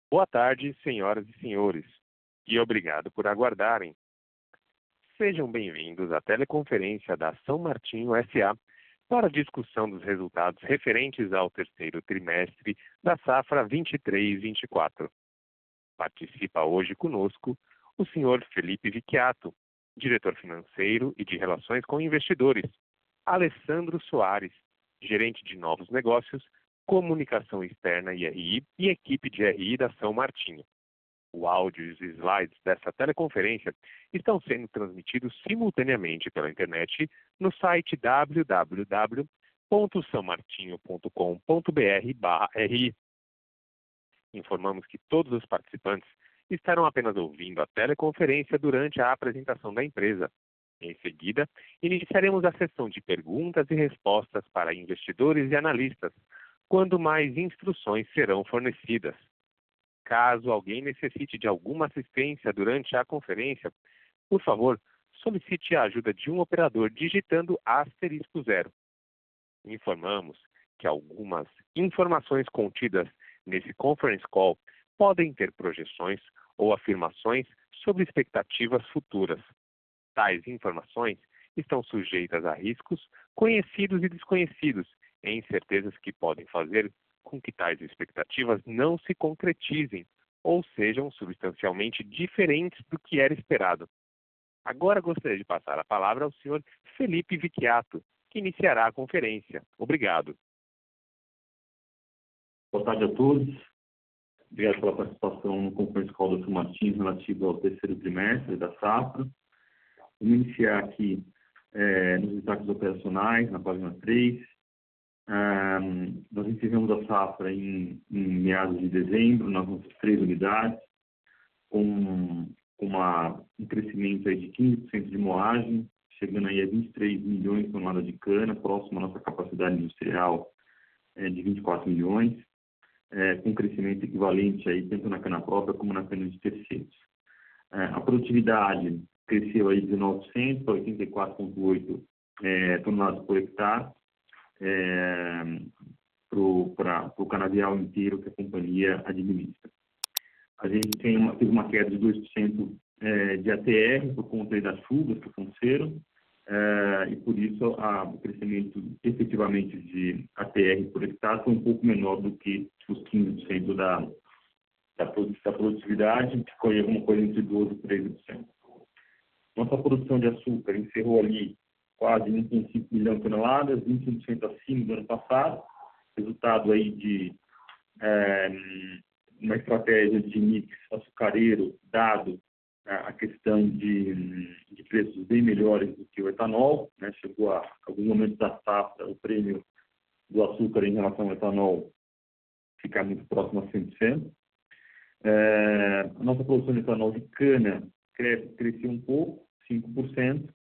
Boa tarde, senhoras e senhores, e obrigado por aguardarem. Sejam bem-vindos à teleconferência da São Martinho S.A. para a discussão dos resultados referentes ao terceiro trimestre da safra 23-24. Participa hoje conosco o senhor Felipe Vicchiato, diretor financeiro e de Relações com Investidores, Alessandro Soares, gerente de novos negócios, comunicação externa e RI e equipe de RI da São Martinho. O áudio e os slides dessa teleconferência estão sendo transmitidos simultaneamente pela internet no site www.saomartinho.com.br/ri. Informamos que todos os participantes estarão apenas ouvindo a teleconferência durante a apresentação da empresa. Em seguida, iniciaremos a sessão de perguntas e respostas para investidores e analistas, quando mais instruções serão fornecidas. Caso alguém necessite de alguma assistência durante a conferência, por favor, solicite a ajuda de um operador digitando *0. Informamos que algumas informações contidas nesse conference call podem ter projeções ou afirmações sobre expectativas futuras. Tais informações estão sujeitas a riscos conhecidos e desconhecidos e incertezas que podem fazer com que tais expectativas não se concretizem ou sejam substancialmente diferentes do que era esperado. Agora gostaria de passar a palavra ao senhor Felipe Vicchiato, que iniciará a conferência. Obrigado. Boa tarde a todos. Obrigado pela participação no Conference Call da São Martinho relativo ao terceiro trimestre da safra. Vamos iniciar aqui nos destaques operacionais, na página 3. Nós encerramos a safra em meados de dezembro, nas nossas 3 unidades, com um crescimento aí de 15% de moagem, chegando aí a 23 milhões de toneladas de cana, próximo à nossa capacidade industrial de 24 milhões, com um crescimento equivalente aí, tanto na cana própria como na cana de terceiros. A produtividade cresceu aí de 900 para 84,8 toneladas por hectare, para o canavial inteiro que a companhia administra. A gente teve uma queda de 2% de ATR por conta das chuvas que aconteceram, e por isso o crescimento efetivamente de ATR por hectare foi um pouco menor do que os 15% da produtividade, que foi alguma coisa entre 12% e 13%. Nossa produção de açúcar encerrou ali quase 1,5 milhão de toneladas, 21% acima do ano passado, resultado aí de uma estratégia de mix açucareiro, dado a questão de preços bem melhores do que o etanol, né? Chegou a alguns momentos da safra, o prêmio do açúcar em relação ao etanol ficar muito próximo a 100%. A nossa produção de etanol de cana cresceu um pouco, 5%,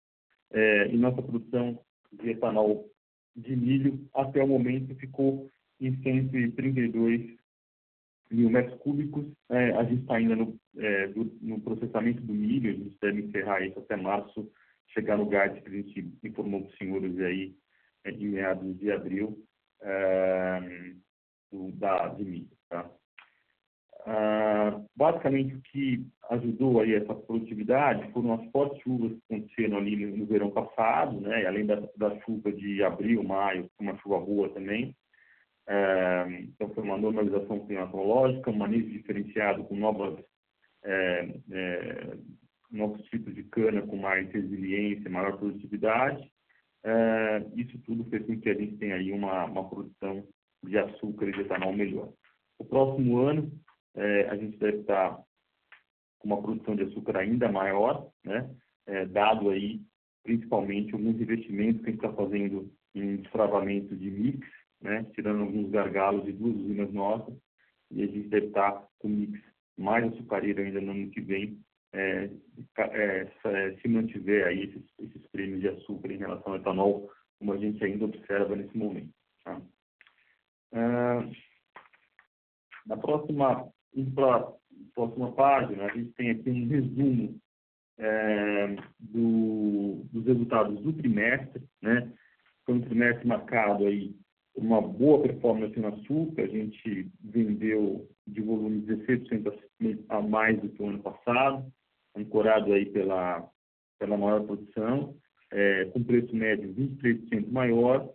e nossa produção de etanol de milho, até o momento, ficou em 132 mil metros cúbicos. A gente está ainda no processamento do milho, a gente deve encerrar isso até março, chegar no guide que a gente informou para os senhores aí em meados de abril de milho. Tá? Basicamente, o que ajudou aí essa produtividade foram as fortes chuvas que aconteceram ali no verão passado, né? Além da chuva de abril, maio, foi uma chuva boa também. Então, foi uma normalização climatológica, um manejo diferenciado com novos tipos de cana com mais resiliência, maior produtividade. Isso tudo fez com que a gente tenha aí uma produção de açúcar e de etanol melhor. O próximo ano, a gente deve estar com uma produção de açúcar ainda maior, né? Dado aí, principalmente, alguns investimentos que a gente está fazendo em destravamento de mix, né? Tirando alguns gargalos de 2 usinas nossas, e a gente deve estar com mix mais açucareiro ainda no ano que vem, se mantiver aí esses prêmios de açúcar em relação ao etanol, como a gente ainda observa nesse momento. Tá? Na próxima página, a gente tem aqui um resumo dos resultados do trimestre, né? Foi um trimestre marcado aí uma boa performance no açúcar. A gente vendeu de volume 16% a mais do que o ano passado, ancorado aí pela maior produção, com preço médio 23% maior.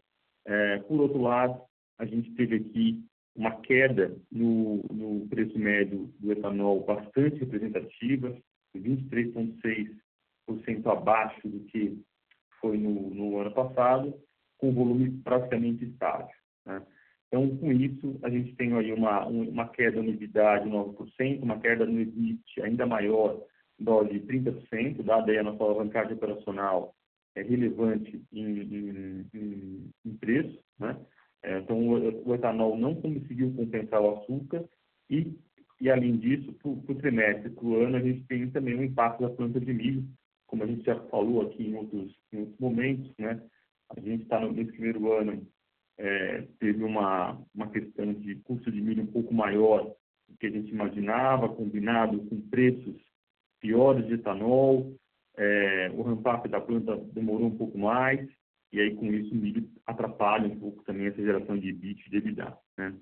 Por outro lado, a gente teve aqui uma queda no preço médio do etanol bastante representativa, 23,6% abaixo do que foi no ano passado, com volume praticamente estável, né? Então, com isso, a gente tem aí uma queda no EBITDA de 9%, uma queda no EBIT ainda maior, de 30%, dada aí a nossa alavancagem operacional relevante em preço, né? Então, o etanol não conseguiu compensar o açúcar e além disso, para o trimestre, para o ano, a gente tem também um impacto da planta de milho, como a gente já falou aqui em outros momentos, né? A gente está nesse primeiro ano, teve uma questão de custo de milho um pouco maior do que a gente imaginava, combinado com preços piores de etanol. O ramp-up da planta demorou um pouco mais, e aí com isso o milho atrapalha um pouco também essa geração de EBIT e de EBITDA, né?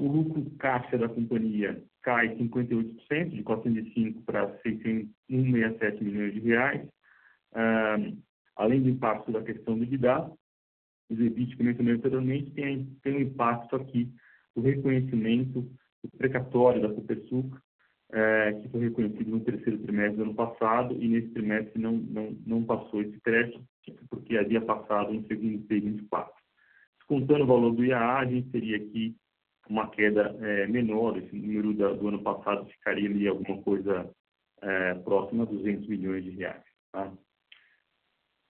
O lucro caixa da companhia cai 58%, de 405 para 667 milhões de reais. Além do impacto da questão do EBITDA, os EBIT que mencionei anteriormente tem um impacto aqui do reconhecimento do precatório da Copersucar, que foi reconhecido no terceiro trimestre do ano passado, e nesse trimestre não passou esse crédito, porque havia passado no segundo P24. Descontando o valor do IAA, a gente teria aqui uma queda menor. Esse número do ano passado ficaria ali alguma coisa próxima a 200 milhões de reais. Tá?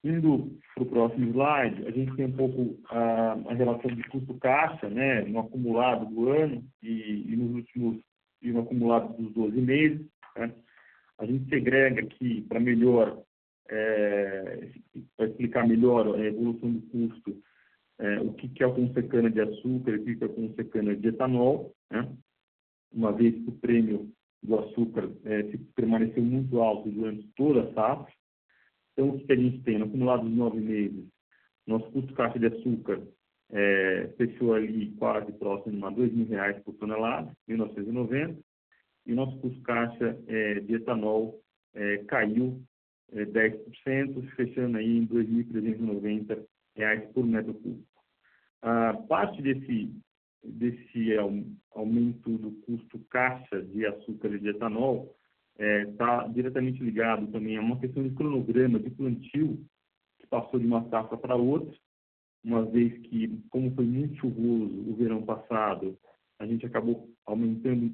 Indo para o próximo slide, a gente tem um pouco a relação de custo-caixa, né, no acumulado do ano e no acumulado dos 12 meses. Né? A gente segrega aqui para explicar melhor a evolução do custo, o que é o consecana de açúcar e o que é o consecana de etanol, né? Uma vez que o prêmio do açúcar permaneceu muito alto durante toda a safra. Então, o que a gente tem no acumulado dos 9 meses? Nosso custo caixa de açúcar fechou ali quase próximo a R$ 2.000 por tonelada, 1.990, e o nosso custo caixa de etanol caiu 10%, fechando aí em R$ 2.390 por metro cúbico. Parte desse aumento do custo caixa de açúcar e de etanol está diretamente ligado também a uma questão de cronograma de plantio que passou de uma safra para outra, uma vez que, como foi muito chuvoso o verão passado, a gente acabou aumentando,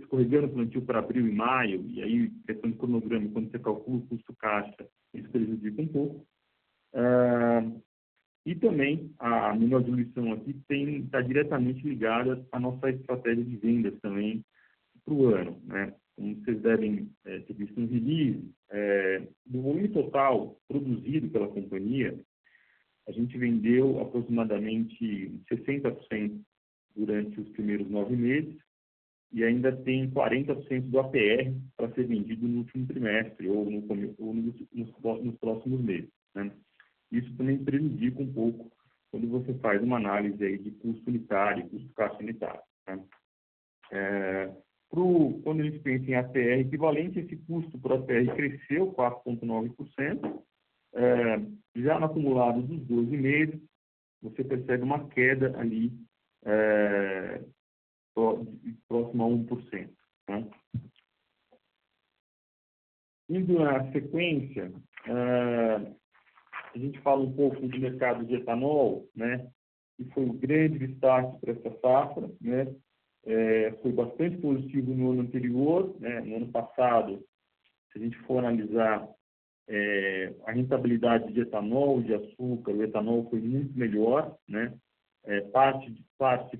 escorregando o plantio para abril e maio, e aí, questão de cronograma, quando você calcula o custo caixa, isso prejudica um pouco. E também a menor diluição aqui está diretamente ligada à nossa estratégia de vendas também para o ano, né? Como vocês devem ter visto no release, do volume total produzido pela companhia, a gente vendeu aproximadamente 60% durante os primeiros 9 meses e ainda tem 40% do APR para ser vendido no último trimestre ou nos próximos meses, né? Isso também prejudica um pouco quando você faz uma análise aí de custo unitário, custo caixa unitário, né? Quando a gente pensa em APR equivalente, esse custo por APR cresceu 4,9%. Já no acumulado dos 12 meses, você percebe uma queda ali próxima a 1%. Né? Indo na sequência, a gente fala um pouco do mercado de etanol, né, que foi um grande destaque para essa safra, né? Foi bastante positivo no ano anterior, né? No ano passado, se a gente for analisar a rentabilidade de etanol, de açúcar, o etanol foi muito melhor, né? Parte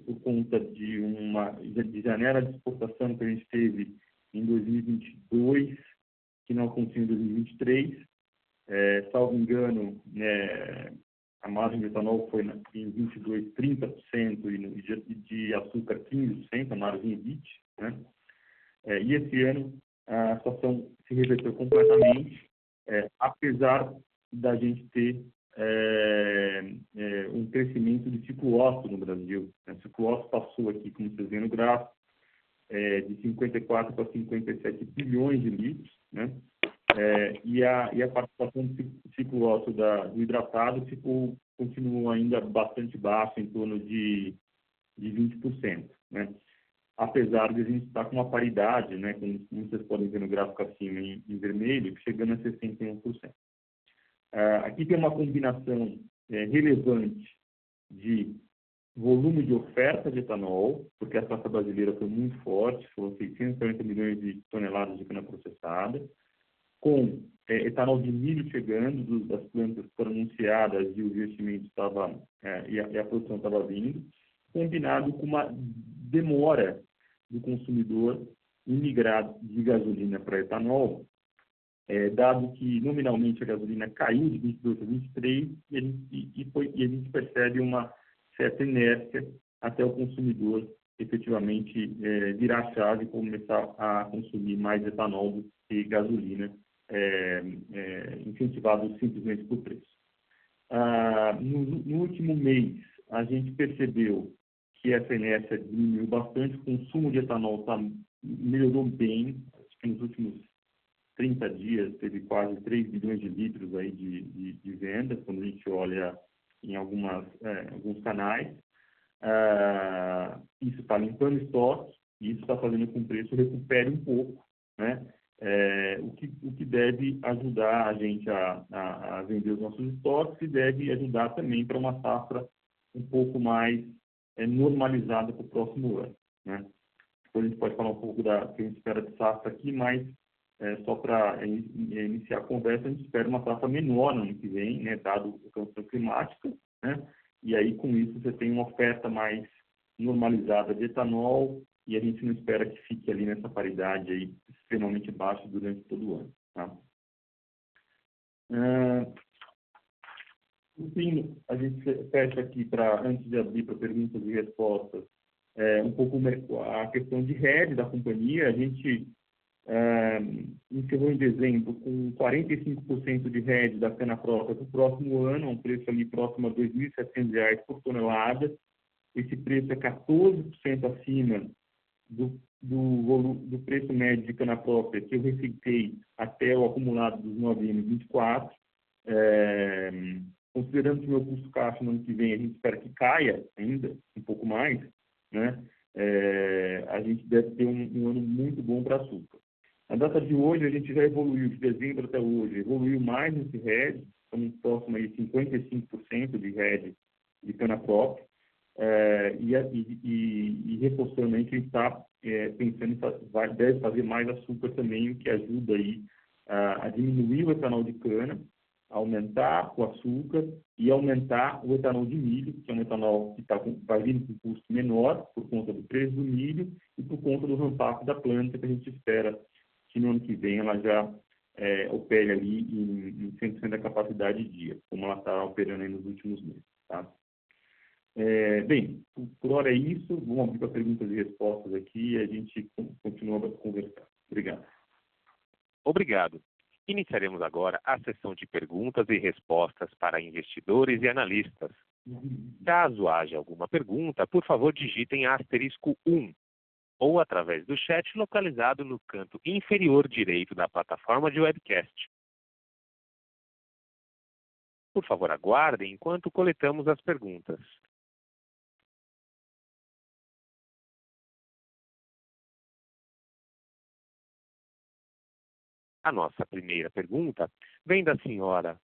por conta de janela de exportação que a gente teve em 2022, que não aconteceu em 2023. Salvo engano, né, a margem de etanol foi em 22, 30% e de açúcar 15%, a margem EBIT, né? E esse ano a situação se reverteu completamente, apesar da gente ter um crescimento de ciclo ósseo no Brasil. O ciclo ósseo passou aqui, como vocês veem no gráfico, de 54 para 57 bilhões de litros, né? E a participação do ciclo ósseo do hidratado continuou ainda bastante baixa, em torno de 20%, né? Apesar de a gente estar com uma paridade, né, como vocês podem ver no gráfico acima em vermelho, chegando a 61%. Aqui tem uma combinação relevante de volume de oferta de etanol, porque a safra brasileira foi muito forte, foram 640 milhões de toneladas de cana processada, com etanol de milho chegando, das plantas que foram anunciadas e o investimento estava, e a produção estava vindo, combinado com uma demora do consumidor em migrar de gasolina para etanol, dado que nominalmente a gasolina caiu de 22 para 23 e a gente percebe uma certa inércia até o consumidor efetivamente virar a chave e começar a consumir mais etanol do que gasolina, incentivado simplesmente por preço. No último mês, a gente percebeu que essa inércia diminuiu bastante, o consumo de etanol melhorou bem, acho que nos últimos 30 dias teve quase 3 bilhões de litros aí de vendas, quando a gente olha em alguns canais. Isso está limpando estoque, e isso está fazendo com que o preço recupere um pouco, né? O que deve ajudar a gente a vender os nossos estoques e deve ajudar também para uma safra um pouco mais normalizada para o próximo ano, né? Depois a gente pode falar um pouco da que a gente espera de safra aqui, mas só para iniciar a conversa, a gente espera uma safra menor no ano que vem, né, dado a condição climática, né? E aí, com isso, você tem uma oferta mais normalizada de etanol e a gente não espera que fique ali nessa paridade aí extremamente baixa durante todo o ano, tá? Enfim, a gente fecha aqui, antes de abrir para perguntas e respostas, um pouco a questão de rede da companhia. A gente encerrou em dezembro com 45% de rede da cana própria para o próximo ano, um preço ali próximo a R$ 2.700 por tonelada. Esse preço é 14% acima do preço médio de cana própria que eu receitei até o acumulado dos 9M24. Considerando que o meu custo caixa no ano que vem, a gente espera que caia ainda um pouco mais, né? A gente deve ter um ano muito bom para açúcar. Na data de hoje, a gente já evoluiu, de dezembro até hoje, evoluiu mais nesse RED, estamos próximo aí 55% de RED de cana própria, e reforçando aí que a gente está pensando em deve fazer mais açúcar também, o que ajuda aí a diminuir o etanol de cana, aumentar o açúcar e aumentar o etanol de milho, que é um etanol que vai vir com custo menor por conta do preço do milho e por conta do ramp-up da planta, que a gente espera que no ano que vem ela já opere ali em 100% da capacidade dia, como ela está operando aí nos últimos meses, tá? Bem, por hora é isso. Vamos abrir para perguntas e respostas aqui e a gente continua a conversar. Obrigado. Obrigado. Iniciaremos agora a sessão de perguntas e respostas para investidores e analistas. Caso haja alguma pergunta, por favor digitem *1 ou através do chat localizado no canto inferior direito da plataforma de webcast. Por favor, aguardem enquanto coletamos as perguntas. A nossa primeira pergunta vem da senhora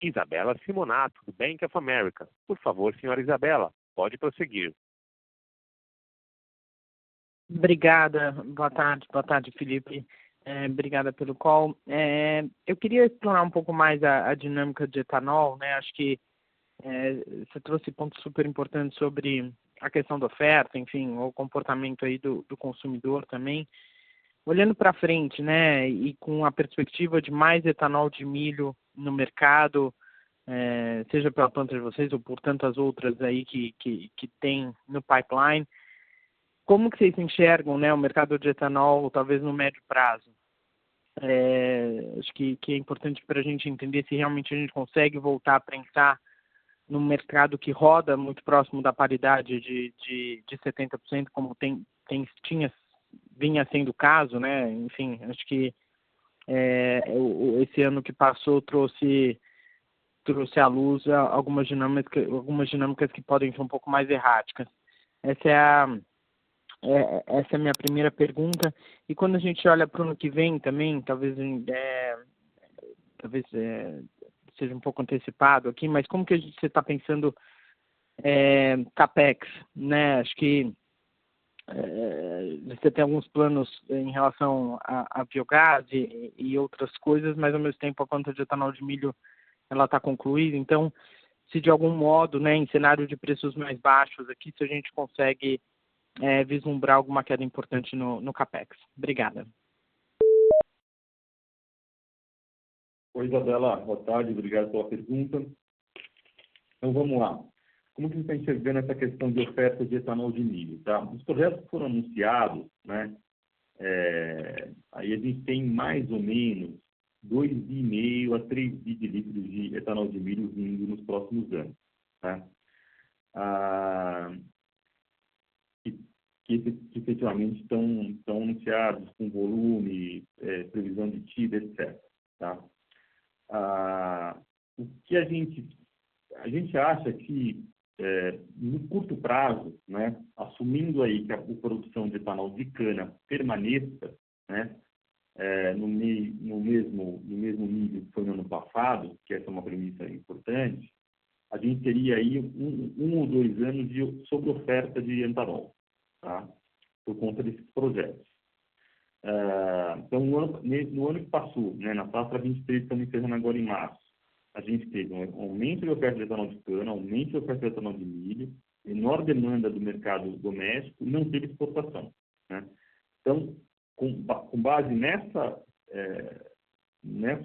Isabela Simonato, do Bank of America. Por favor, senhora Isabela, pode prosseguir. Obrigada. Boa tarde, Felipe. Obrigada pelo call. Eu queria explorar um pouco mais a dinâmica de etanol, né? Acho que você trouxe pontos super importantes sobre a questão da oferta, enfim, o comportamento aí do consumidor também. Olhando para frente, né, e com a perspectiva de mais etanol de milho no mercado, seja pela planta de vocês ou por tantas outras aí que tem no pipeline, como que vocês enxergam, né, o mercado de etanol, talvez no médio prazo? Acho que é importante para a gente entender se realmente a gente consegue voltar a pensar num mercado que roda muito próximo da paridade de 70%, como vinha sendo o caso, né? Enfim, acho que esse ano que passou trouxe à luz algumas dinâmicas que podem ser um pouco mais erráticas. Essa é a minha primeira pergunta. E quando a gente olha para o ano que vem também, talvez seja um pouco antecipado aqui, mas como que você está pensando CAPEX, né? Acho que você tem alguns planos em relação a biogás e outras coisas, mas ao mesmo tempo a planta de etanol de milho ela está concluída. Então, se de algum modo, né, em cenário de preços mais baixos aqui, se a gente consegue vislumbrar alguma queda importante no CAPEX. Obrigada. Oi, Isabela. Boa tarde. Obrigado pela pergunta. Então, vamos lá. Como que você está enxergando essa questão de oferta de etanol de milho? Tá? Os projetos que foram anunciados, né, aí a gente tem mais ou menos 2,5 a 3 bi de litros de etanol de milho vindo nos próximos anos. Tá? Que efetivamente estão anunciados com volume, previsão de tida, etc. Tá? O que a gente acha que, no curto prazo, né, assumindo aí que a produção de etanol de cana permaneça, né, no mesmo nível que foi no ano passado, que essa é uma premissa importante, a gente teria aí um ou 2 anos de sobreoferta de etanol, tá? Por conta desses projetos. Então, no ano que passou, né, na safra 23, estamos encerrando agora em março, a gente teve um aumento de oferta de etanol de cana, aumento de oferta de etanol de milho, menor demanda do mercado doméstico e não teve exportação, né? Então, com base nessa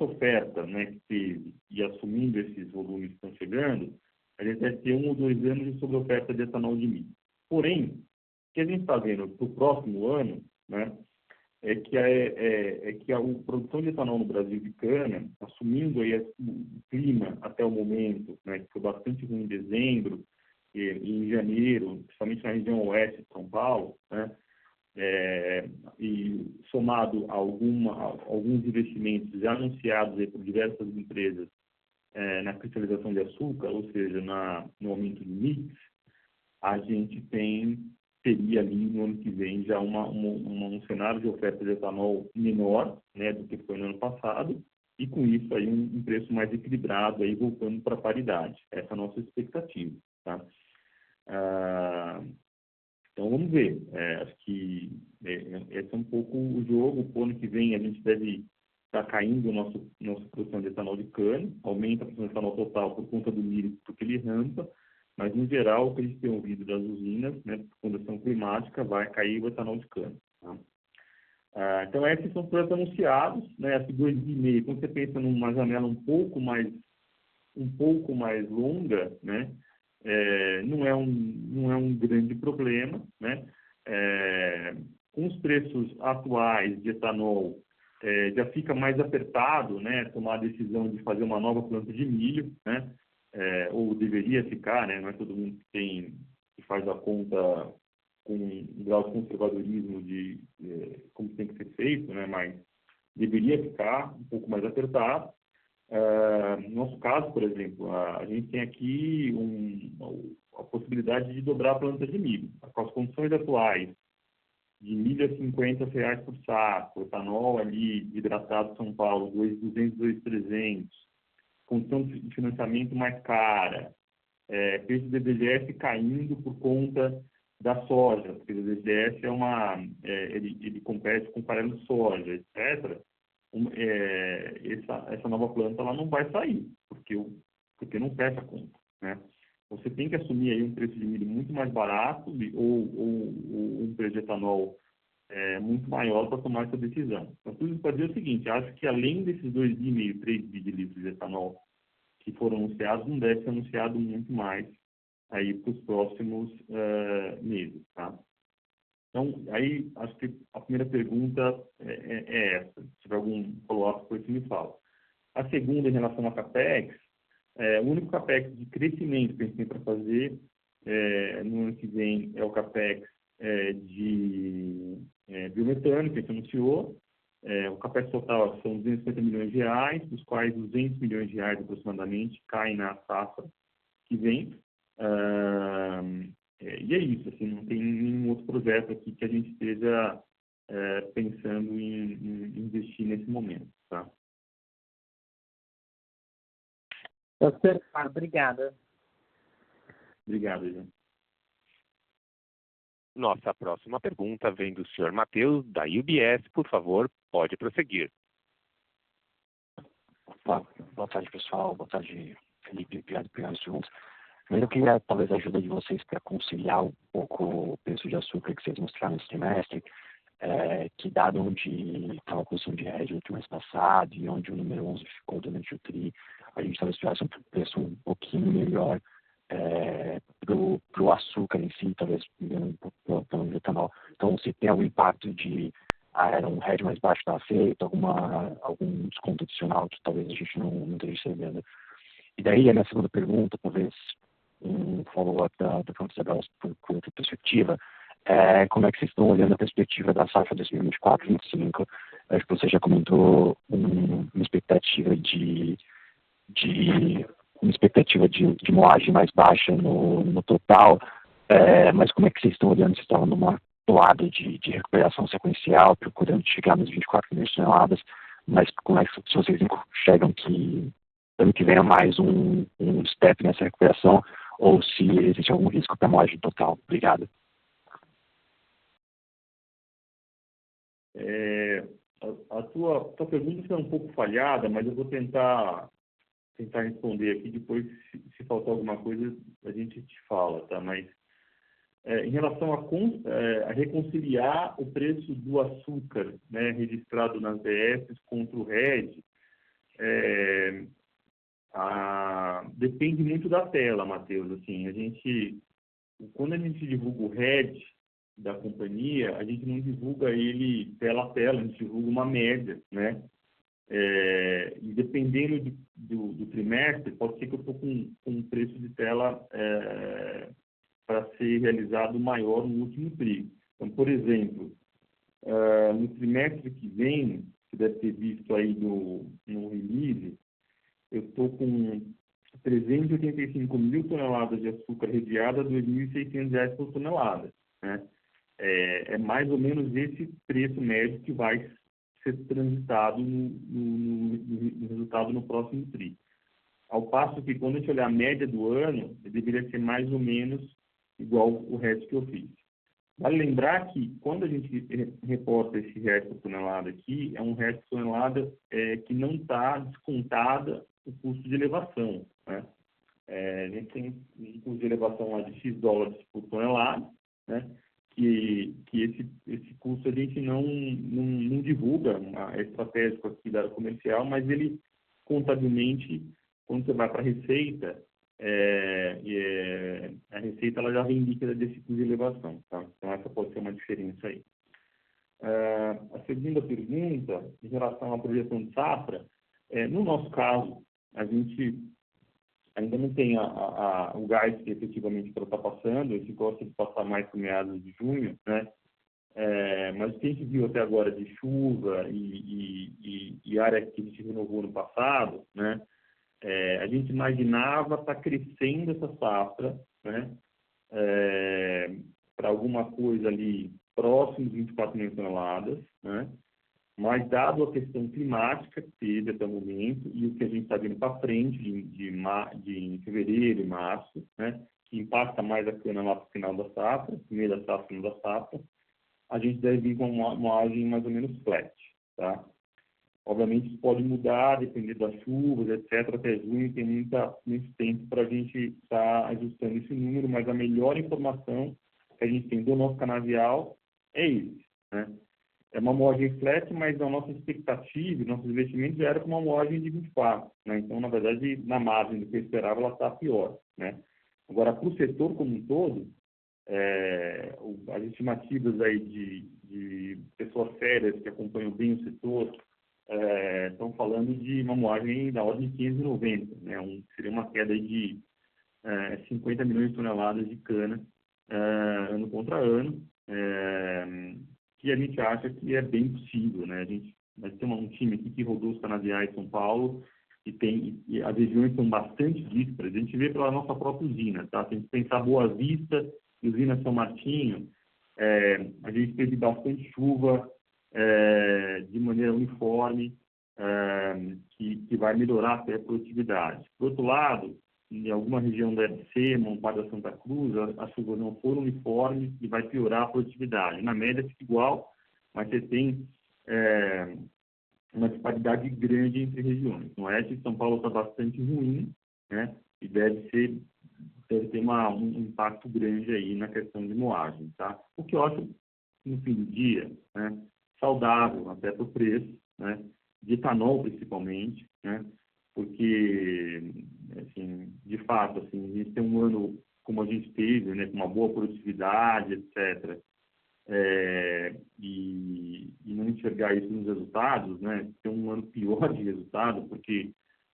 oferta, né, que teve, e assumindo esses volumes que estão chegando, a gente vai ter 1 ou 2 anos de sobreoferta de etanol de milho. Porém, o que a gente está vendo para o próximo ano, né, é que a produção de etanol no Brasil de cana, assumindo aí o clima até o momento, né, que foi bastante ruim em dezembro e em janeiro, principalmente na região oeste de São Paulo, né, e somado a alguns investimentos já anunciados aí por diversas empresas na cristalização de açúcar, ou seja, no aumento do mix, a gente teria ali no ano que vem já um cenário de oferta de etanol menor, né, do que foi no ano passado, e com isso aí um preço mais equilibrado, aí voltando para a paridade. Essa é a nossa expectativa. Tá? Então, vamos ver. Acho que esse é um pouco o jogo. O ano que vem a gente deve estar caindo nossa produção de etanol de cana, aumenta a produção de etanol total por conta do milho, porque ele rampa, mas, no geral, o que a gente tem ouvido das usinas, né, por condição climática, vai cair o etanol de cana. Tá? Então, esses são os projetos anunciados, né, esse 2,5, quando você pensa numa janela um pouco mais longa, né, não é um grande problema, né? Com os preços atuais de etanol, já fica mais apertado, né, tomar a decisão de fazer uma nova planta de milho, né? Ou deveria ficar, né? Não é todo mundo que faz a conta com um grau de conservadorismo de como tem que ser feito, né? Mas deveria ficar um pouco mais apertado. No nosso caso, por exemplo, a gente tem aqui a possibilidade de dobrar a planta de milho. Com as condições atuais, de milho a R$50 por saco, etanol ali, hidratado São Paulo, 2.200, 2.300, condição de financiamento mais cara, preço do DDGS caindo por conta da soja, porque o DDGS ele compete com farelo de soja, etc. Essa nova planta ela não vai sair, porque não fecha a conta, né? Você tem que assumir aí um preço de milho muito mais barato ou um preço de etanol muito maior para tomar essa decisão. Então, tudo isso para dizer o seguinte, acho que além desses 2,5, 3 bi de litros de etanol que foram anunciados, não deve ser anunciado muito mais aí para os próximos meses, tá? Então, aí, acho que a primeira pergunta é essa. Se tiver algum follow-up, depois você me fala. A segunda, em relação a CAPEX, o único CAPEX de crescimento que a gente tem para fazer no ano que vem é o CAPEX de biometano, que a gente anunciou. O CAPEX total são 250 milhões de reais, dos quais 200 milhões de reais aproximadamente caem na safra que vem. E é isso, assim, não tem nenhum outro projeto aqui que a gente esteja pensando em investir nesse momento, tá? Obrigada. Obrigado, Jean. Nossa próxima pergunta vem do senhor Matheus, da UBS. Por favor, pode prosseguir. Boa tarde, pessoal. Boa tarde, Felipe. Obrigado por pegar juntos. Primeiro, eu queria talvez a ajuda de vocês para conciliar um pouco o preço de açúcar que vocês mostraram nesse trimestre, que dado onde estava a posição de hedge no mês passado e onde o número 11 ficou durante o TRI, a gente talvez tivesse um preço um pouquinho melhor para o açúcar em si, talvez pelo etanol. Então, se tem algum impacto de um hedge mais baixo da feito, algum desconto adicional que talvez a gente não esteja recebendo. E daí, a minha segunda pergunta, talvez um follow-up da pergunta Isabela por outra perspectiva, como é que vocês estão olhando a perspectiva da safra 2024-2025? Acho que você já comentou uma expectativa de moagem mais baixa no total, mas como é que vocês estão olhando? Vocês estão numa toada de recuperação sequencial, procurando chegar nos 24 milhões de toneladas, mas como é que vocês enxergam que ano que vem é mais um step nessa recuperação, ou se existe algum risco para a moagem total? Obrigado. A tua pergunta foi um pouco falhada, mas eu vou tentar responder aqui. Depois, se faltar alguma coisa, a gente te fala, tá? Mas em relação a reconciliar o preço do açúcar, né, registrado nas BS contra o RED, depende muito da tela, Matheus. Assim, quando a gente divulga o RED da companhia, a gente não divulga ele tela a tela, a gente divulga uma média, né? E dependendo do trimestre, pode ser que eu estou com um preço de tela para ser realizado maior no último TRI. Então, por exemplo, no trimestre que vem, você deve ter visto aí no release, eu estou com 385 mil toneladas de açúcar redeada a R$ 2.600 por tonelada, né? É mais ou menos esse preço médio que vai ser transitado no resultado no próximo TRI. Ao passo que, quando a gente olhar a média do ano, deveria ser mais ou menos igual o resto que eu fiz. Vale lembrar que, quando a gente reporta esse resto por tonelada aqui, é um resto por tonelada que não está descontada o custo de elevação, né? A gente tem um custo de elevação lá de X dólares por tonelada, né? Que esse custo a gente não divulga, é estratégico aqui da área comercial, mas ele, contabilmente, quando você vai para a receita, a receita ela já vem líquida desse custo de elevação, tá? Então, essa pode ser uma diferença aí. A segunda pergunta, em relação à projeção de safra, no nosso caso, a gente ainda não tem o gás que efetivamente ela está passando, a gente gosta de passar mais para meados de junho, né? Mas o que a gente viu até agora de chuva e área que a gente renovou no passado, né? A gente imaginava estar crescendo essa safra, né? Para alguma coisa ali próximo de 24 mil toneladas, né? Mas, dado a questão climática que teve até o momento e o que a gente está vendo para frente de fevereiro e março, né, que impacta mais a cana lá para o final da safra, primeira safra, final da safra, a gente deve vir com uma moagem mais ou menos flat, tá? Obviamente, isso pode mudar, dependendo das chuvas, etc. Até junho tem muito tempo para a gente estar ajustando esse número, mas a melhor informação que a gente tem do nosso canavial é esse, né? É uma moagem flat, mas a nossa expectativa, nossos investimentos já era com uma moagem de 24, né? Então, na verdade, na margem do que eu esperava, ela está pior, né? Agora, para o setor como um todo, As estimativas aí de pessoas sérias que acompanham bem o setor estão falando de uma moagem da ordem de 590, né? Seria uma queda aí de 50 milhões de toneladas de cana ano contra ano, que a gente acha que é bem possível, né? Nós temos um time aqui que rodou os canaviais de São Paulo e as regiões são bastante díspares. A gente vê pela nossa própria usina, tá? Se a gente pensar Boa Vista e usina São Martinho, a gente teve bastante chuva de maneira uniforme, que vai melhorar até a produtividade. Por outro lado, em alguma região da EBC, Montada da Santa Cruz, as chuvas não foram uniformes e vai piorar a produtividade. Na média fica igual, mas você tem uma disparidade grande entre regiões. No oeste de São Paulo está bastante ruim, né? E deve ter um impacto grande aí na questão de moagem, tá? O que eu acho, no fim do dia, né, saudável até para o preço, né? De etanol principalmente, né? Porque, assim, de fato, assim, a gente tem um ano como a gente teve, né, com uma boa produtividade, etc., e não enxergar isso nos resultados, né, ter um ano pior de resultado, porque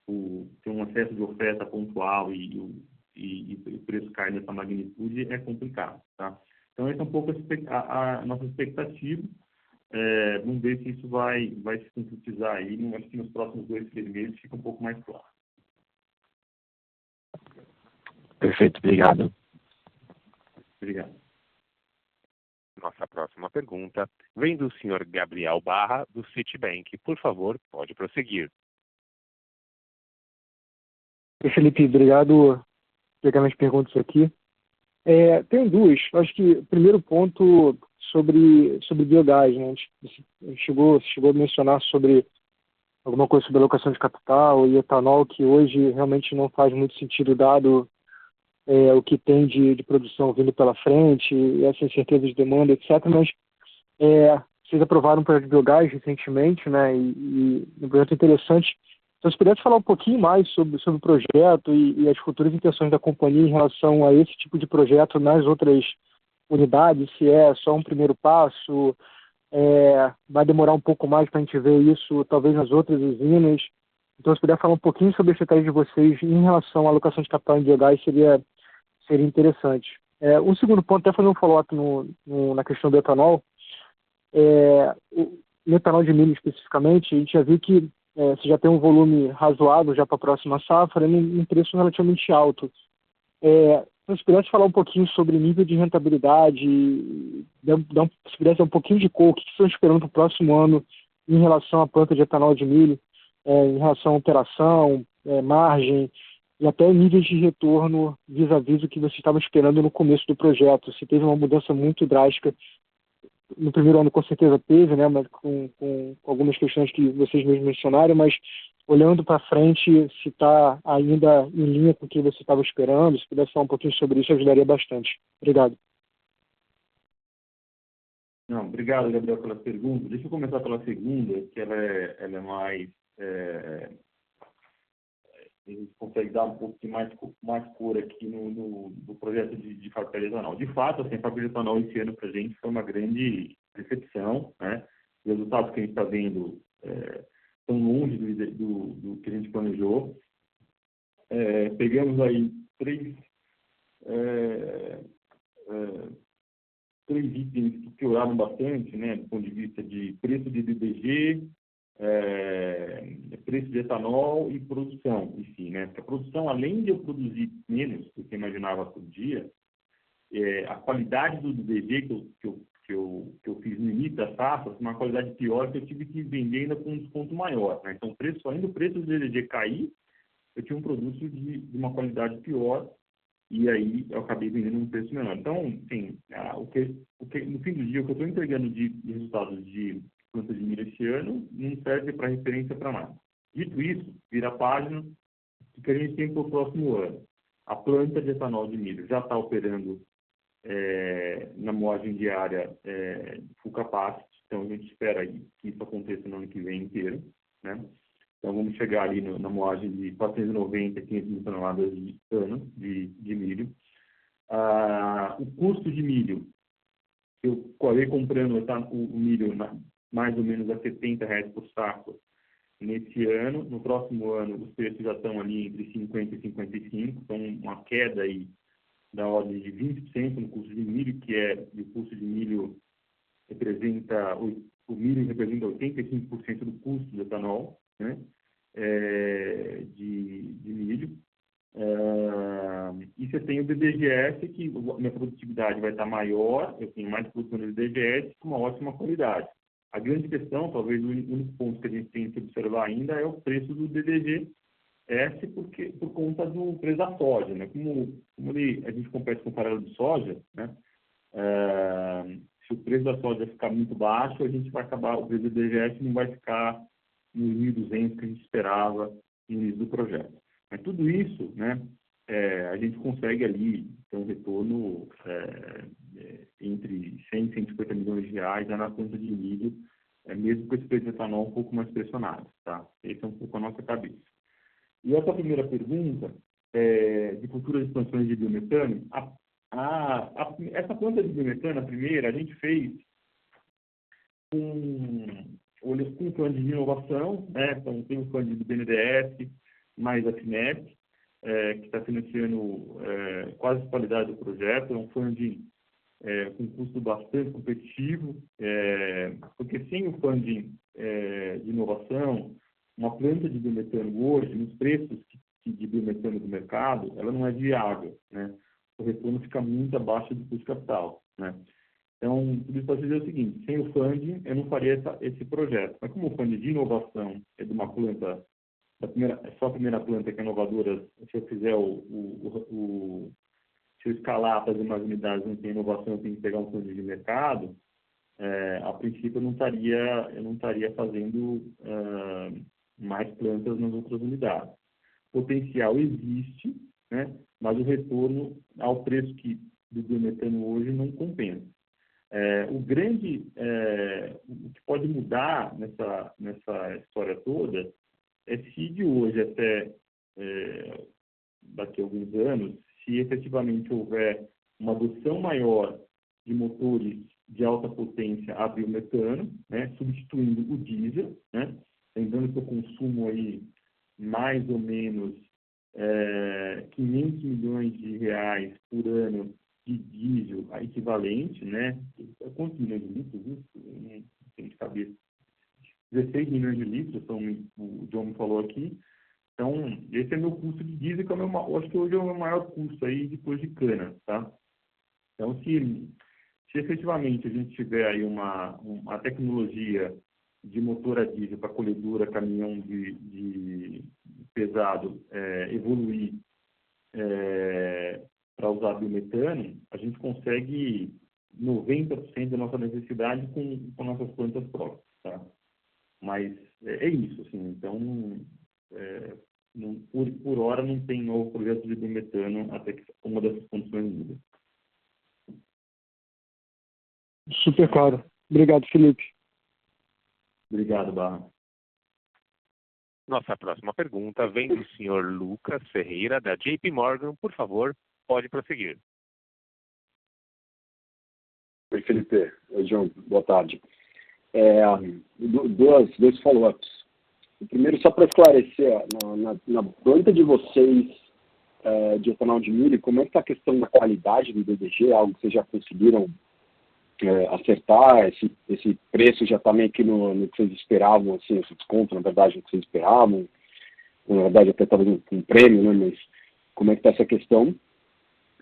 tem um excesso de oferta pontual e o preço cai nessa magnitude, é complicado, tá? Então, essa é um pouco a nossa expectativa. Vamos ver se isso vai se concretizar aí. Acho que nos próximos 2-3 meses fica um pouco mais claro. Perfeito, obrigado. Obrigado. Nossa próxima pergunta vem do senhor Gabriel Barra, do Citibank. Por favor, pode prosseguir. Oi, Felipe, obrigado por pegar minhas perguntas aqui. Tenho duas. Acho que o primeiro ponto sobre biogás, né? A gente chegou a mencionar sobre alguma coisa sobre alocação de capital e etanol, que hoje realmente não faz muito sentido dado o que tem de produção vindo pela frente, e essa incerteza de demanda, etc. Mas vocês aprovaram um projeto de biogás recentemente, né? E um projeto interessante. Então, se pudesse falar um pouquinho mais sobre o projeto e as futuras intenções da companhia em relação a esse tipo de projeto nas outras unidades, se é só um primeiro passo, vai demorar um pouco mais para a gente ver isso, talvez nas outras usinas. Então, se puder falar um pouquinho sobre a estratégia de vocês em relação à alocação de capital em biogás, seria interessante. Um segundo ponto, até fazer um follow-up na questão do etanol. No etanol de milho especificamente, a gente já viu que você já tem um volume razoável já para a próxima safra, num preço relativamente alto. Então, se pudesse falar um pouquinho sobre nível de rentabilidade, se pudesse dar um pouquinho de cor, o que vocês estão esperando para o próximo ano em relação à planta de etanol de milho, em relação à operação, margem, e até níveis de retorno vis-à-vis o que você estava esperando no começo do projeto. Se teve uma mudança muito drástica, no primeiro ano com certeza teve, né, mas com algumas questões que vocês mesmos mencionaram, mas olhando para frente, se está ainda em linha com o que você estava esperando, se pudesse falar um pouquinho sobre isso, ajudaria bastante. Obrigado. Não, obrigado, Gabriel, pela pergunta. Deixa eu começar pela segunda, que ela é mais... a gente consegue dar um pouco de mais cor aqui no projeto de fábrica de etanol. De fato, assim, a fábrica de etanol esse ano para a gente foi uma grande decepção, né? Os resultados que a gente está vendo estão longe do que a gente planejou. Pegamos aí três itens que pioraram bastante, né? Do ponto de vista de preço de DDG, preço de etanol e produção em si, né? Porque a produção, além de eu produzir menos do que eu imaginava por dia, a qualidade do DDG que eu fiz no início da safra foi uma qualidade pior, que eu tive que vender ainda com um desconto maior, né? Então, além do preço do DDG cair, eu tinha um produto de uma qualidade pior e aí eu acabei vendendo um preço menor. Então, assim, no fim do dia, o que eu estou entregando de resultados de planta de milho esse ano não serve para referência para nada. Dito isso, vira a página, o que a gente tem para o próximo ano. A planta de etanol de milho já está operando na moagem diária full capacity, então a gente espera aí que isso aconteça no ano que vem inteiro, né? Então vamos chegar ali na moagem de 490, 500 mil toneladas de ano de milho. O custo de milho, eu acabei comprando o milho mais ou menos a R$70 por saco nesse ano. No próximo ano, os preços já estão ali entre 50 e 55, então uma queda aí da ordem de 20% no custo de milho, o custo de milho representa, o milho representa 85% do custo do etanol, né, de milho. E você tem o DDGS, que a minha produtividade vai estar maior, eu tenho mais produção de DDGS com uma ótima qualidade. A grande questão, talvez o único ponto que a gente tem que observar ainda é o preço do DDGS, por conta do preço da soja, né? Como a gente compete com o farelo de soja, né? Se o preço da soja ficar muito baixo, a gente vai acabar, o preço do DDGS não vai ficar nos 1.200 que a gente esperava no início do projeto. Mas tudo isso, né, a gente consegue ali ter um retorno entre 100 e 150 milhões de reais na planta de milho, mesmo com esse preço de etanol um pouco mais pressionado, tá? Esse é um pouco a nossa cabeça. E essa primeira pergunta, de futuras expansões de biometano, essa planta de biometano, a primeira, a gente fez com um fundo de inovação, né? Então tem o fundo do BNDES, mais a FINEP, que está financiando quase a totalidade do projeto. É um funding com custo bastante competitivo, porque sem o funding de inovação, uma planta de biometano hoje, nos preços de biometano do mercado, ela não é viável, né? O retorno fica muito abaixo do custo de capital, né? Então, por isso para dizer o seguinte, sem o funding, eu não faria esse projeto. Mas como o funding de inovação é de uma planta, só a primeira planta que é inovadora, se eu fizer se eu escalar para as demais unidades não tem inovação, eu tenho que pegar um fundo de mercado, a princípio eu não estaria fazendo mais plantas nas outras unidades. O potencial existe, né, mas o retorno ao preço do biometano hoje não compensa. O que pode mudar nessa história toda é se de hoje até daqui a alguns anos, se efetivamente houver uma adoção maior de motores de alta potência a biometano, né, substituindo o diesel, né, lembrando que eu consumo aí mais ou menos 500 milhões de reais por ano de diesel equivalente, né, quantos milhões de litros? Não tenho de cabeça. 16 milhões de litros, o John me falou aqui. Então, esse é meu custo de diesel, que eu acho que hoje é o meu maior custo aí depois de cana, tá? Então, se efetivamente a gente tiver aí uma tecnologia de motor a diesel para colhedora, caminhão de pesado evoluir para usar biometano, a gente consegue 90% da nossa necessidade com nossas plantas próprias, tá? Mas é isso, assim, então, por hora não tem novo projeto de biometano até que uma dessas condições muda. Super claro. Obrigado, Felipe. Obrigado, Barra. Nossa próxima pergunta vem do senhor Lucas Ferreira, da JP Morgan. Por favor, pode prosseguir. Oi, Felipe. Oi, João. Boa tarde. Dois follow-ups. O primeiro, só para esclarecer, na planta de vocês de etanol de milho, como é que está a questão da qualidade do DDG? Algo que vocês já conseguiram acertar? Esse preço já está meio que no que vocês esperavam, assim, esse desconto, na verdade, no que vocês esperavam? Na verdade, até talvez um prêmio, né? Mas como é que está essa questão?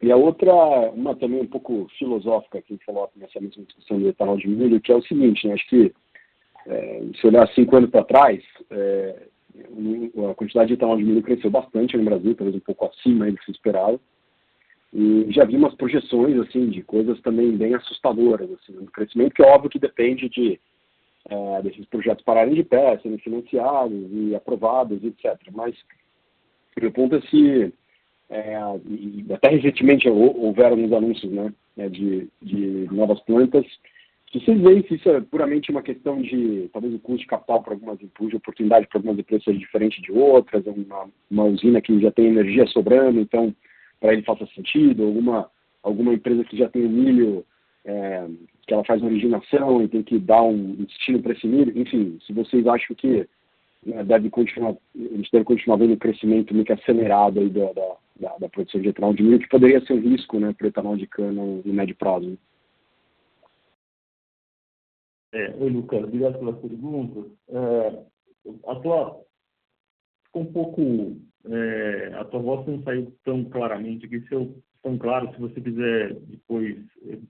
E a outra, uma também um pouco filosófica, que a gente falou nessa mesma discussão do etanol de milho, que é o seguinte, né? Acho que se olhar 5 anos para trás, a quantidade de etanol de milho cresceu bastante no Brasil, talvez um pouco acima do que se esperava. E já vi umas projeções assim, de coisas também bem assustadoras, assim, no crescimento, que é óbvio que depende desses projetos pararem de pé, serem financiados e aprovados, etc. Mas o ponto é se, até recentemente houveram uns anúncios, né, de novas plantas. Se vocês veem se isso é puramente uma questão de, talvez, o custo de capital para algumas empresas, de oportunidade para algumas empresas seja diferente de outras, uma usina que já tem energia sobrando, então, para ele faça sentido, alguma alguma empresa que já tem o milho, que ela faz originação e tem que dar um destino para esse milho, enfim, se vocês acham que a gente deve continuar vendo um crescimento meio que acelerado aí da produção de etanol de milho, que poderia ser um risco, né, para o etanol de cana no médio prazo. Oi, Lucas, obrigado pela pergunta. Ficou um pouco, a tua voz não saiu tão claramente aqui, tão claro, se você quiser depois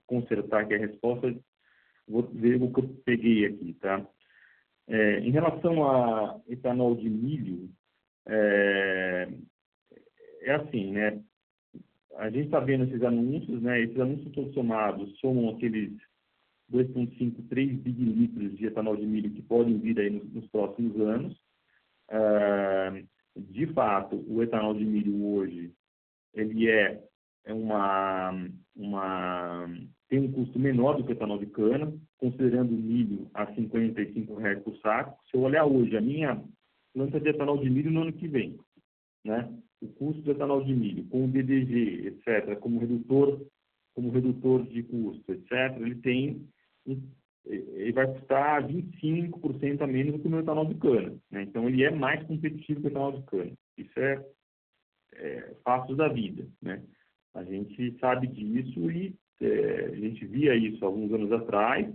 consertar aqui a resposta, vou ver o que eu peguei aqui, tá? Em relação a etanol de milho, é assim, né? A gente está vendo esses anúncios, né? Esses anúncios todos somados somam aqueles 2,5, 3 bililitros de etanol de milho que podem vir aí nos próximos anos. De fato, o etanol de milho hoje, ele tem um custo menor do que o etanol de cana, considerando o milho a R$ 55 por saco. Se eu olhar hoje a minha planta de etanol de milho no ano que vem, né? O custo do etanol de milho, com o DDG, etc., como redutor de custo, etc., ele vai custar 25% a menos do que o meu etanol de cana, né? Então, ele é mais competitivo que o etanol de cana. Isso é fatos da vida, né? A gente sabe disso e a gente via isso alguns anos atrás,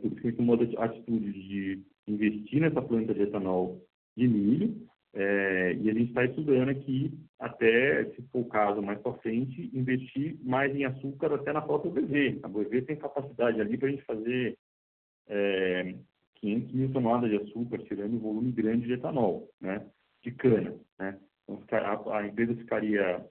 por isso que a gente tomou a atitude de investir nessa planta de etanol de milho, e a gente está estudando aqui, até, se for o caso, mais para frente, investir mais em açúcar até na própria BV. A BV tem capacidade ali para a gente fazer 500 mil toneladas de açúcar, tirando um volume grande de etanol, né, de cana, né? Então, a empresa ficaria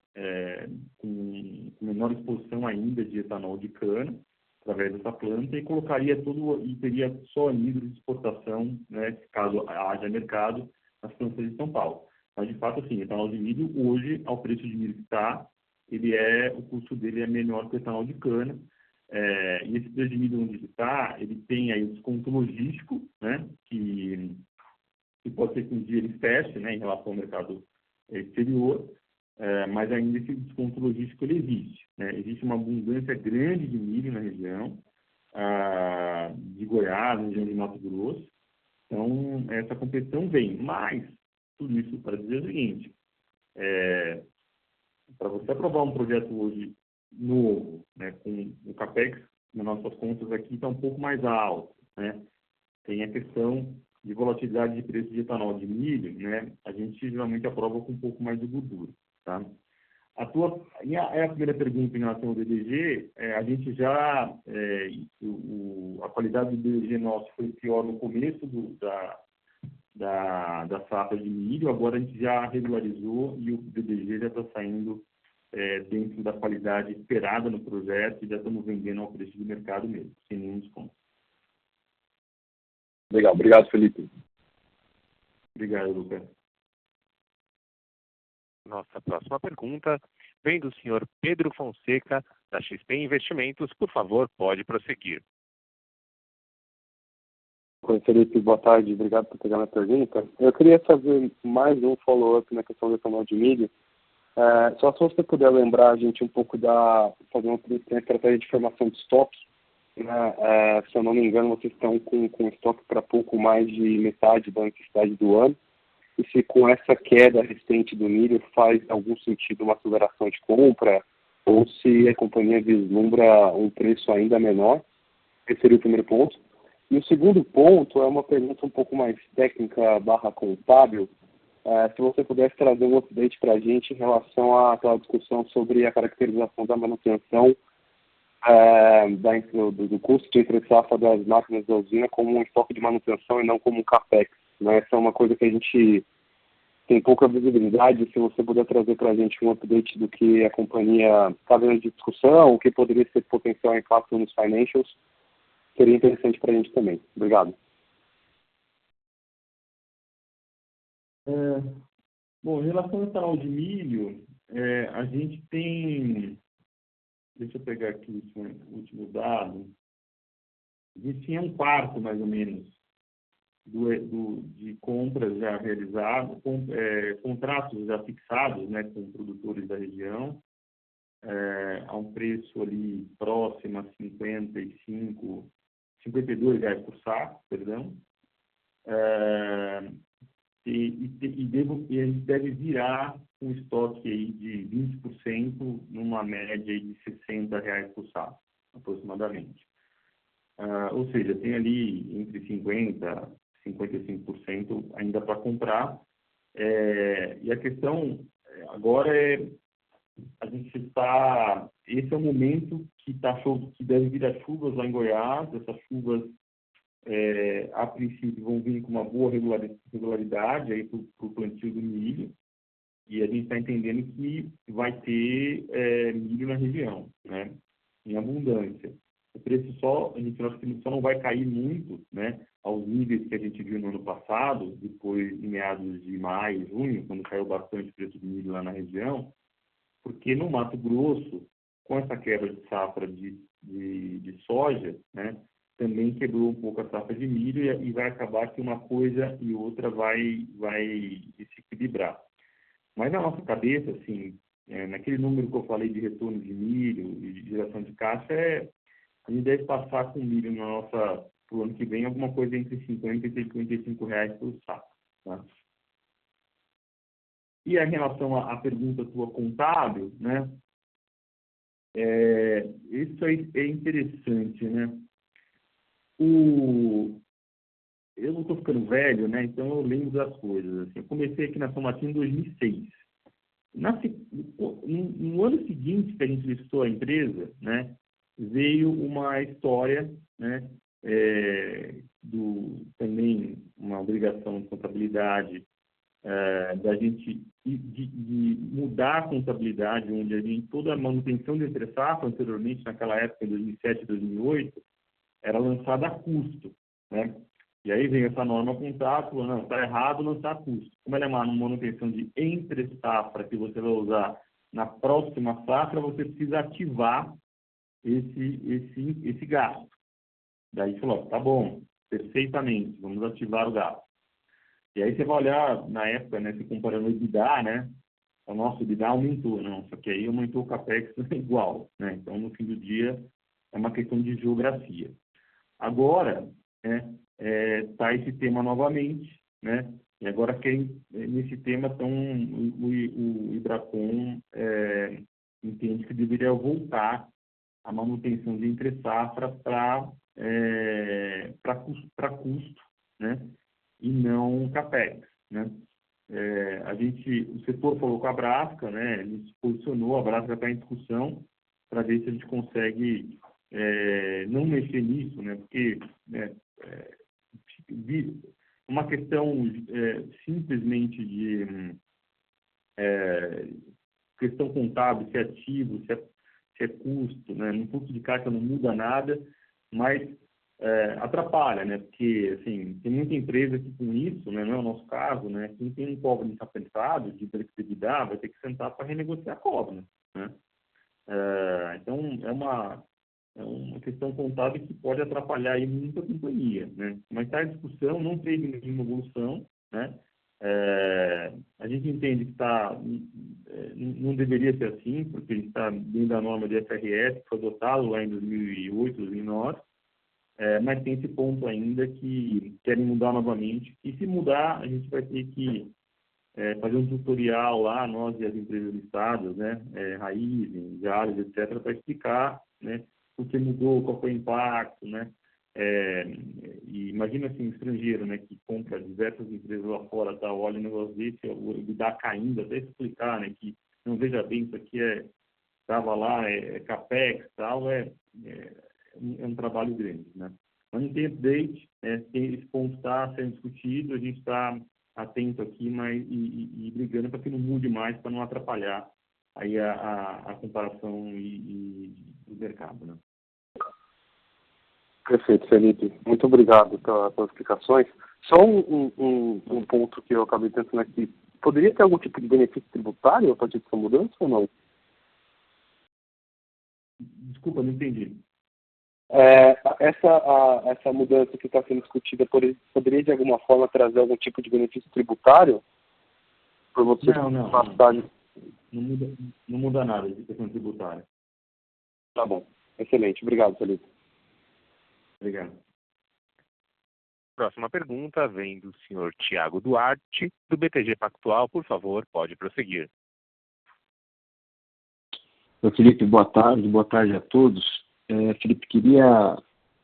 com menor exposição ainda de etanol de cana, através dessa planta, e teria só nível de exportação, né, caso haja mercado, nas plantas de São Paulo. Mas, de fato, assim, etanol de milho, hoje, ao preço de milho que está, o custo dele é menor que o etanol de cana. E esse preço de milho onde ele está, ele tem aí o desconto logístico, né, que pode ser que um dia ele feche, né, em relação ao mercado exterior, mas ainda esse desconto logístico ele existe, né? Existe uma abundância grande de milho na região de Goiás, na região de Mato Grosso. Então, essa competição vem. Mas, tudo isso para dizer o seguinte, para você aprovar um projeto hoje novo, né, com o CAPEX, nas nossas contas aqui, está um pouco mais alto, né? Tem a questão de volatilidade de preço de etanol de milho, né? A gente geralmente aprova com um pouco mais de gordura, tá? A primeira pergunta em relação ao DDG, a gente já, a qualidade do DDG nosso foi pior no começo da safra de milho, agora a gente já regularizou e o DDG já está saindo dentro da qualidade esperada no projeto e já estamos vendendo ao preço de mercado mesmo, sem nenhum desconto. Legal, obrigado, Felipe. Obrigado, Lucas. Nossa próxima pergunta vem do senhor Pedro Fonseca, da XP Investimentos. Por favor, pode prosseguir. Oi, Felipe, boa tarde. Obrigado por pegar minha pergunta. Eu queria fazer mais um follow-up na questão do etanol de milho. Só se você puder lembrar a gente um pouco fazer uma estratégia de formação de estoque. Né? Se eu não me engano, vocês estão com estoque para pouco mais de metade da necessidade do ano. E se com essa queda recente do milho faz algum sentido uma aceleração de compra, ou se a companhia vislumbra um preço ainda menor. Esse seria o primeiro ponto. E o segundo ponto é uma pergunta um pouco mais técnica / contábil. Se você pudesse trazer um update para a gente em relação àquela discussão sobre a caracterização da manutenção do custo de entre-safra das máquinas da usina como um estoque de manutenção e não como um CAPEX. Né? Essa é uma coisa que a gente tem pouca visibilidade. Se você puder trazer para a gente um update do que a companhia está vendo de discussão, o que poderia ser potencial impacto nos financials, seria interessante para a gente também. Obrigado. Bom, em relação ao etanol de milho, a gente tem... Deixa eu pegar aqui o último dado. A gente tinha 1/4, mais ou menos, de compras já realizadas, contratos já fixados, né, com produtores da região. a um preço ali próximo a R$52 por saco, perdão. E a gente deve virar um estoque aí de 20% numa média aí de R$60 por saco, aproximadamente. Ou seja, tem ali entre 50% e 55% ainda para comprar. E a questão agora a gente está... Esse é o momento que deve vir as chuvas lá em Goiás. Essas chuvas, a princípio, vão vir com uma boa regularidade aí para o plantio do milho. E a gente está entendendo que vai ter milho na região, né, em abundância. O preço a gente acha que só não vai cair muito, né, aos níveis que a gente viu no ano passado, depois em meados de maio, junho, quando caiu bastante o preço do milho lá na região, porque no Mato Grosso, com essa quebra de safra de soja, né, também quebrou um pouco a safra de milho e vai acabar que uma coisa e outra vai se equilibrar. Mas na nossa cabeça, assim, naquele número que eu falei de retorno de milho e de geração de caixa, a gente deve passar com milho pro ano que vem alguma coisa entre R$50 e R$55 por saco. Tá? E em relação à pergunta tua contábil, né? Isso aí é interessante, né? Eu não estou ficando velho, né? Então eu lembro das coisas. Assim, eu comecei aqui na São Martinho em 2006. No ano seguinte que a gente listou a empresa, né, veio uma história, né, também uma obrigação de contabilidade da gente de mudar a contabilidade, onde a gente, toda a manutenção de entre-safra, anteriormente, naquela época, em 2007, 2008, era lançada a custo, né? E aí vem essa norma contábil, falando, não, está errado lançar a custo. Como ela é uma manutenção de entre-safra que você vai usar na próxima safra, você precisa ativar esse gasto. Daí falou, tá bom, perfeitamente, vamos ativar o gasto. E aí você vai olhar, na época, né, se comparando o EBITDA, né, o nosso EBITDA aumentou, não, só que aí aumentou o CAPEX igual, né, então no fim do dia é uma questão de geografia. Agora, né, tá esse tema novamente, né, e agora nesse tema o Ibracon entende que deveria voltar a manutenção de entre-safra para custo, né, e não CAPEX, né. O setor falou com a Brasca, né, ele se posicionou, a Brasca está em discussão para ver se a gente consegue não mexer nisso, né, porque uma questão simplesmente de questão contábil, se é ativo, se é custo, né, no fluxo de caixa não muda nada, mas atrapalha, né? Porque, assim, tem muita empresa que com isso, né, não é o nosso caso, né? Quem tem um cobre desaprensado de flexibilidade vai ter que sentar para renegociar a cobra, né? Então, é uma questão contábil que pode atrapalhar aí muito a companhia, né? Mas está em discussão, não teve nenhuma evolução, né? A gente entende que não deveria ser assim, porque a gente está dentro da norma de FRS, que foi adotado lá em 2008, 2009, mas tem esse ponto ainda que querem mudar novamente, e se mudar, a gente vai ter que fazer um tutorial lá, nós e as empresas listadas, né, Raizen, Jales, etc., para explicar, né, o que mudou, qual foi o impacto, né, e imagina assim, um estrangeiro, né, que compra diversas empresas lá fora, tá, olha o negócio desse, o EBITDA caindo, até explicar, né, que, não, veja bem, isso aqui estava lá, CAPEX, tal, é um trabalho grande, né. Mas não tem update, esse ponto está sendo discutido, a gente está atento aqui, mas e brigando para que não mude mais, para não atrapalhar aí a comparação do mercado, né. Perfeito, Felipe. Muito obrigado pelas explicações. Só um ponto que eu acabei pensando aqui. Poderia ter algum tipo de benefício tributário a partir dessa mudança ou não? Desculpa, não entendi. Essa mudança que está sendo discutida poderia, de alguma forma, trazer algum tipo de benefício tributário? Por você Não. passar... Não muda nada de questão tributária. Tá bom. Excelente. Obrigado, Felipe. Obrigado. Próxima pergunta vem do senhor Tiago Duarte, do BTG Pactual. Por favor, pode prosseguir. Felipe, boa tarde a todos. Felipe, queria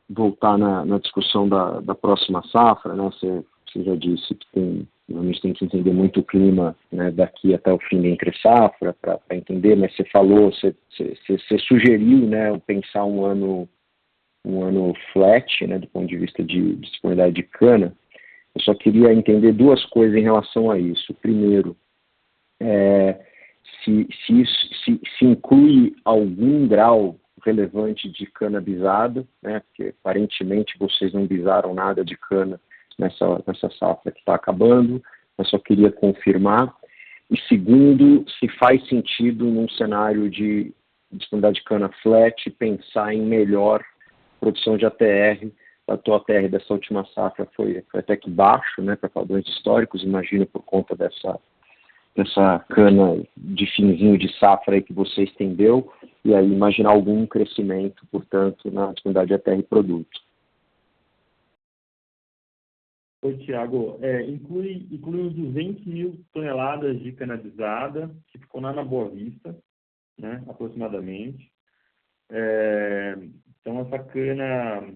voltar na discussão da próxima safra, né? Você já disse que a gente tem que entender muito o clima, né, daqui até o fim da entre-safra para entender, mas você falou, você sugeriu, né, pensar um ano flat, né, do ponto de vista de disponibilidade de cana. Eu só queria entender duas coisas em relação a isso. Primeiro, se inclui algum grau relevante de cana bisada, né, porque aparentemente vocês não bisaram nada de cana nessa safra que está acabando, eu só queria confirmar. E segundo, se faz sentido num cenário de disponibilidade de cana flat pensar em melhor produção de ATR. A tua ATR dessa última safra foi até que baixo, né, para padrões históricos, imagino por conta dessa cana de finzinho de safra aí que você estendeu, e aí imaginar algum crescimento, portanto, na disponibilidade de ATR produto. Oi, Tiago. Inclui uns 200 mil toneladas de cana bisada, que ficou lá na Boa Vista, né, aproximadamente. Então, essa cana,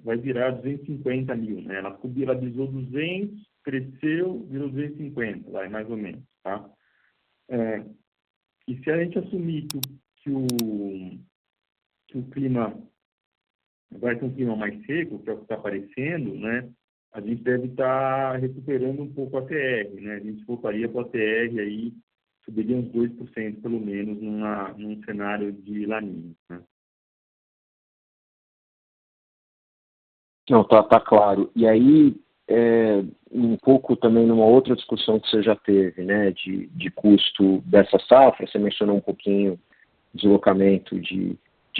vai virar 250 mil, né? Ela bisou 200, cresceu, virou 250, mais ou menos, tá? E se a gente assumir que o clima vai ter um clima mais seco, que é o que está aparecendo, né? A gente deve estar recuperando um pouco a ATR, né? A gente voltaria para a ATR aí, subiria uns 2% pelo menos num cenário de La Niña, né? Não, tá claro. E aí, um pouco também numa outra discussão que você já teve, né, de custo dessa safra, você mencionou um pouquinho deslocamento de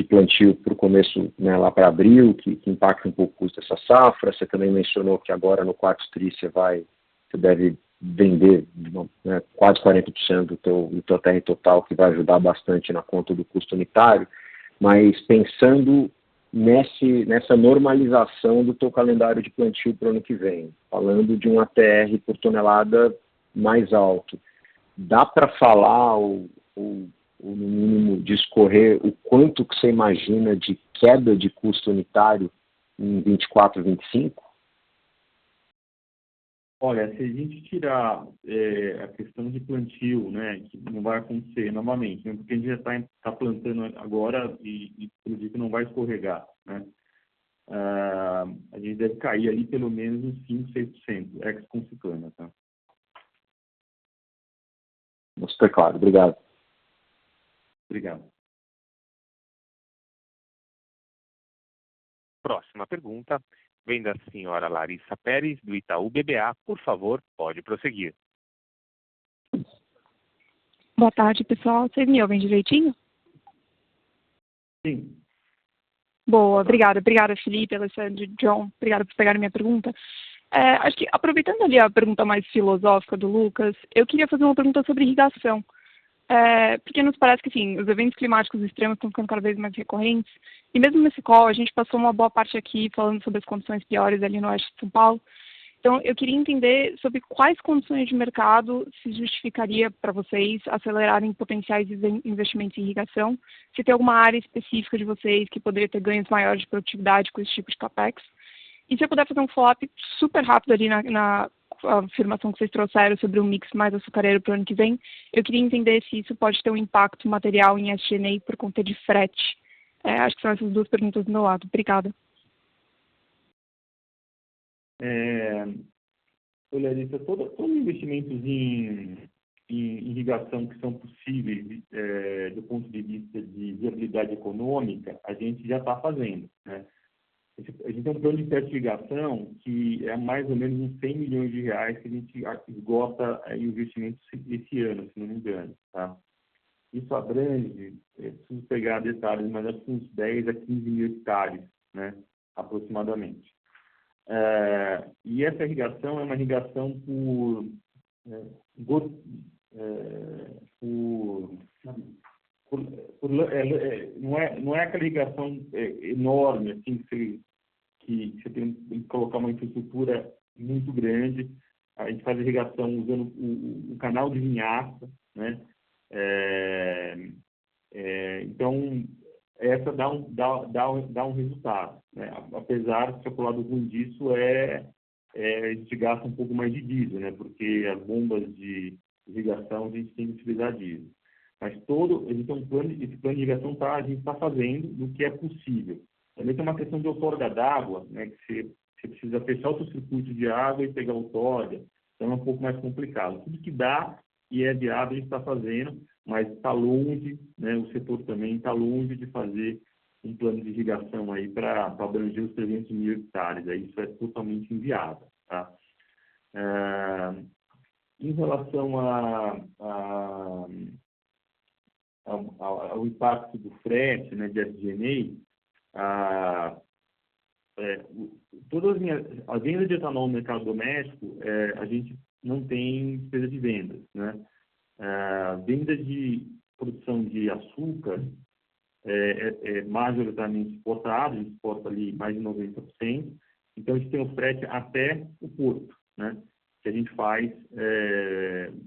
plantio para o começo, né, lá para abril, que impacta um pouco o custo dessa safra. Você também mencionou que agora no quarto tri você deve vender, né, quase 40% do teu ATR total, que vai ajudar bastante na conta do custo unitário. Mas pensando nessa normalização do teu calendário de plantio para o ano que vem, falando de um ATR por tonelada mais alto, dá para falar ou no mínimo discorrer o quanto que você imagina de queda de custo unitário em 24, 25? Olha, se a gente tirar a questão de plantio, né, que não vai acontecer novamente, né, porque a gente já está plantando agora e pelo jeito não vai escorregar, né? A gente deve cair ali pelo menos uns 5, 6%, ex-Consecana, tá? Super claro, obrigado. Obrigado. Próxima pergunta vem da senhora Larissa Pérez, do Itaú BBA. Por favor, pode prosseguir. Boa tarde, pessoal. Vocês me ouvem direitinho? Sim. Boa, obrigada. Obrigada, Felipe, Alexandre, John. Obrigada por pegarem minha pergunta. Acho que, aproveitando ali a pergunta mais filosófica do Lucas, eu queria fazer uma pergunta sobre irrigação. Porque nos parece que, assim, os eventos climáticos extremos estão ficando cada vez mais recorrentes. E mesmo nesse call, a gente passou uma boa parte aqui falando sobre as condições piores ali no oeste de São Paulo. Então, eu queria entender sobre quais condições de mercado se justificaria para vocês acelerarem potenciais investimentos em irrigação, se tem alguma área específica de vocês que poderia ter ganhos maiores de produtividade com esse tipo de capex. E se eu puder fazer um follow-up super rápido ali na afirmação que vocês trouxeram sobre o mix mais açucareiro para o ano que vem, eu queria entender se isso pode ter um impacto material em SG&A por conta de frete. Acho que são essas duas perguntas do meu lado. Obrigada. Olha, Larissa, todos os investimentos em irrigação que são possíveis do ponto de vista de viabilidade econômica, a gente já está fazendo, né? A gente tem um plano de fertilização que é mais ou menos uns 100 milhões de reais que a gente esgota em investimentos esse ano, se não me engano, tá? Isso abrange, preciso pegar detalhes, mas acho que uns 10 a 15 mil hectares, né, aproximadamente. E essa irrigação é uma irrigação não é aquela irrigação enorme, assim, que você tem que colocar uma infraestrutura muito grande. A gente faz irrigação usando o canal de vinhaça, né? Então, essa dá um resultado, né? Apesar que o lado ruim disso a gente gasta um pouco mais de diesel, né? Porque as bombas de irrigação a gente tem que utilizar diesel. Mas esse plano de irrigação a gente está fazendo do que é possível. Também tem uma questão de outorga d'água, né? Que você precisa fechar o seu circuito de água e pegar outorga. Então é um pouco mais complicado. Tudo que dá e é viável a gente está fazendo, mas está longe, né? O setor também está longe de fazer um plano de irrigação aí para abranger os 300 mil hectares. Aí isso é totalmente inviável, tá? Em relação ao impacto do frete, né, de SG&A, todas as vendas de etanol no mercado doméstico, a gente não tem despesa de vendas, né? Venda de produção de açúcar majoritariamente exportado, a gente exporta ali mais de 90%, então a gente tem o frete até o porto, né? Que a gente faz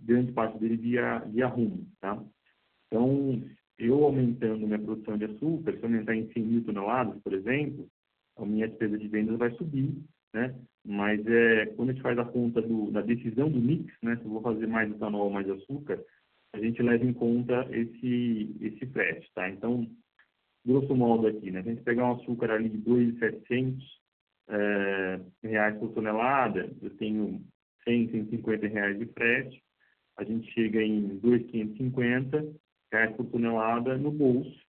grande parte dele via rumo, tá? Então, eu aumentando minha produção de açúcar, se eu aumentar em 100 mil toneladas, por exemplo, a minha despesa de vendas vai subir, né? Mas quando a gente faz a conta da decisão do mix, né? Se eu vou fazer mais etanol ou mais açúcar, a gente leva em conta esse frete, tá? Então, grosso modo aqui, né? Se a gente pegar um açúcar ali de 2.700 reais por tonelada, eu tenho 100, 150 reais de frete, a gente chega em 2.550 reais por tonelada no bolso,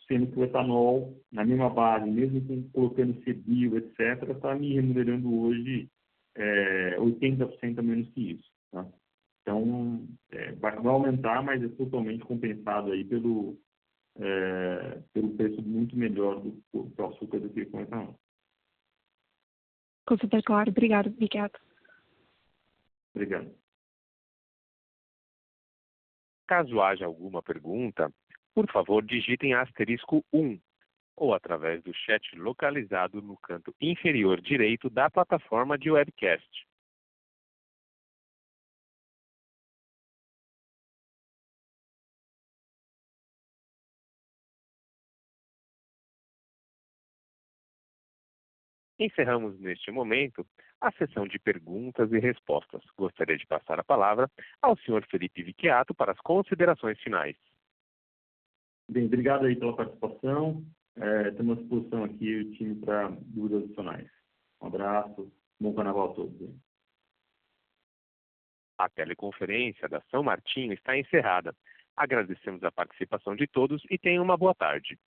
sendo que o etanol, na mesma base, mesmo colocando CBio, etc., está me remunerando hoje 80% a menos que isso, tá? Então, vai aumentar, mas é totalmente compensado aí pelo preço muito melhor do açúcar do que com o etanol. Ficou super claro. Obrigado. Obrigado. Caso haja alguma pergunta, por favor, digitem *1 ou através do chat localizado no canto inferior direito da plataforma de webcast. Encerramos neste momento a sessão de perguntas e respostas. Gostaria de passar a palavra ao senhor Felipe Vicchiato para as considerações finais. Bem, obrigado aí pela participação. Estamos à disposição aqui o time para dúvidas adicionais. Um abraço, bom carnaval a todos. A teleconferência da São Martinho está encerrada. Agradecemos a participação de todos e tenham uma boa tarde.